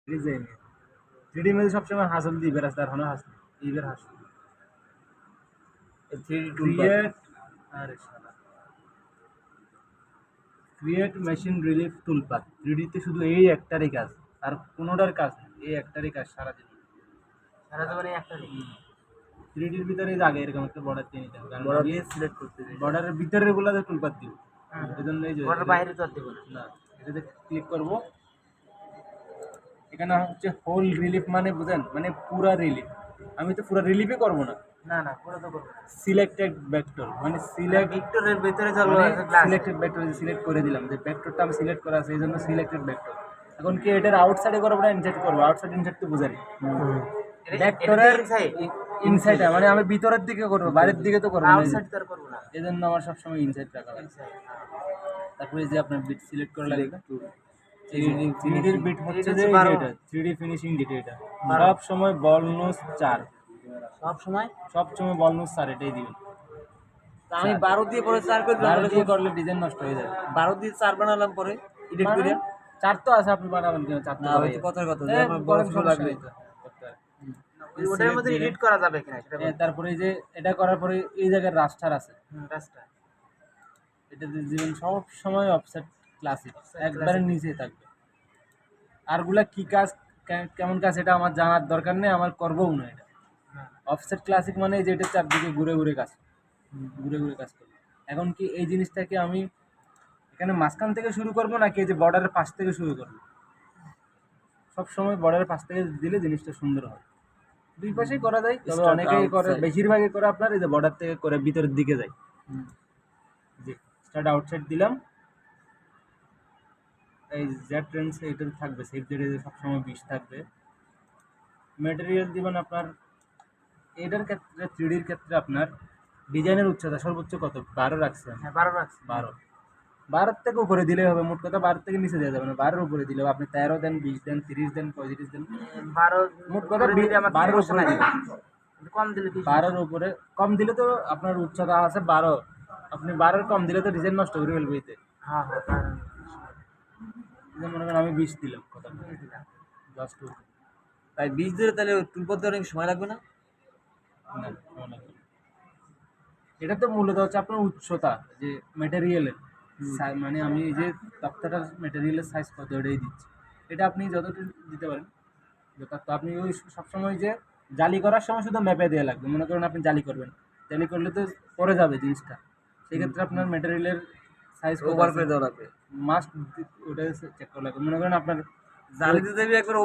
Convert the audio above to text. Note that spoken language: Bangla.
ডিজাইন 3D মধ্যে সবসময় হাসল দিবে রাস্তা আর হনো হাসল এইবার হাসল 3D টুল ক্রিয়েট আরে শালা ক্রিয়েট মেশিন রিলিফ টুলপাথ 3D তে শুধু এই একটারই কাজ আর কোনোটার কাজ নেই এই একটারই কাজ সারা জীবন সারা জীবনে একটা নেই 3D এর ভিতরে এই যে আগে এরকম একটা বর্ডার দিয়ে নিতে হবে কারণ বড় আমি দিয়ে সিলেক্ট করতে দিই বর্ডারের ভিতরের গুলাতে টুলপাথ দিব এই জন্য এই যে বড় বাইরে তো আর দেব না না এটাতে ক্লিক করব এখানে হচ্ছে হোল রিলিফ মানে বুঝেন মানে পুরা রিলিফ আমি তো পুরা রিলিফই করব না না না পুরো তো করব না সিলেক্টেড ভেক্টর মানে সিলেক্ট ভিক্টরের ভিতরে চলো গ্লাস সিলেক্টেড ভেক্টর সিলেক্ট করে দিলাম যে ভেক্টরটা আমি সিলেক্ট করা আছে এই জন্য সিলেক্টেড ভেক্টর এখন কি এটার আউটসাইডে করবো না ইনসাইড করবো আউটসাইড ইনসাইড তো বুঝারি ভেক্টরের ইনসাইড মানে আমি ভিতরের দিকে করবো বাইরের দিকে তো করবো না আউটসাইড তার করব না এই জন্য আমার সবসময় ইনসাইড রাখা হয় তারপরে এই যে আপনার বিট সিলেক্ট করা লাগবে 3D বিট হচ্ছে যে এটা 3D ফিনিশিং যেটা এটা সব সময় বলনোস 4 সব সময় বলনোস 4 এটাই দিবেন তা আমি 12 দিয়ে পরে 4 করে 12 দিয়ে করলে ডিজাইন নষ্ট হয়ে যাবে 12 দিয়ে 4 বানালাম পরে এডিট করে 4 তো আছে আপনি বানাবেন কেন 4 না ওই তো কথার কথা যে আমার বড় বড় ফটো লাগবে ওটার মধ্যে এডিট করা যাবে কিনা সেটা তারপরে এই যে এটা করার পরে এই জায়গায় রাস্টার আছে রাস্তা এটা দিবেন সব সময় অফসেট ক্লাসিক একবারে নিচে থাকবে আরগুলা কি কাজ কেমন কাজ এটা আমার জানার দরকার নেই আমার করবও না এটা অফসেট ক্লাসিক মানে এই যে এটা চারদিকে ঘুরে ঘুরে কাজ করবে এখন কি এই জিনিসটাকে আমি এখানে মাঝখান থেকে শুরু করবো নাকি এই যে বর্ডারের পাশ থেকে শুরু করবো সব সময় বর্ডারের পাশ থেকে দিলে জিনিসটা সুন্দর হয় দুই পাশেই করা যায় তবে Start অনেকেই করে outside. বেশিরভাগই করে আপনার এই যে বর্ডার থেকে করে ভিতরের দিকে যায় যে স্টার্ট আউটসাইড দিলাম এই জেড রেঞ্জ এটা থাকবে সেফ জেডে সবসময় 20 থাকবে ম্যাটেরিয়াল দিবেন আপনার এটার ক্ষেত্রে 3Dর ক্ষেত্রে আপনার ডিজাইনের উচ্চতা সর্বোচ্চ কত 12 রাখছে হ্যাঁ 12 রাখছি 12 থেকে উপরে দিলে হবে মোট কথা 12 থেকে নিচে দেওয়া যাবে না 12 উপরে দিলে হবে আপনি 13 দেন 20 দেন 30 দেন 35 দেন 12 মোট কথা 12 উপরে দিলে কম দিলে কি 12 উপরে কম দিলে তো আপনার উচ্চতা আছে 12 আপনি 12 কম দিলে তো ডিজাইন নষ্ট করে ফেলবে এতে হ্যাঁ হ্যাঁ যেমন মনে করেন আমি 20 দিলাম কথা জাস্ট তাই 20 দিলে তাহলে টুল পড়তে অনেক সময় লাগবে না না সময় লাগবে না। এটা তো মূলত হচ্ছে আপনার উচ্চতা যে ম্যাটেরিয়ালের মানে আমি এই যে তক্তাটার ম্যাটেরিয়ালের সাইজ কত এটাই দিচ্ছি এটা আপনি যতটুকু দিতে পারেন তো আপনি ওই সবসময় যে জালি করার সময় শুধু ম্যাপে দেওয়া লাগবে মনে করেন আপনি জালি করবেন জালি করলে তো পরে যাবে জিনিসটা সেক্ষেত্রে আপনার ম্যাটেরিয়ালের সাইজ ওভার করে দেওয়া লাগবে মাস্ট ওটা চেক করা লাগবে মনে করেন আপনার জালি দিতে একবার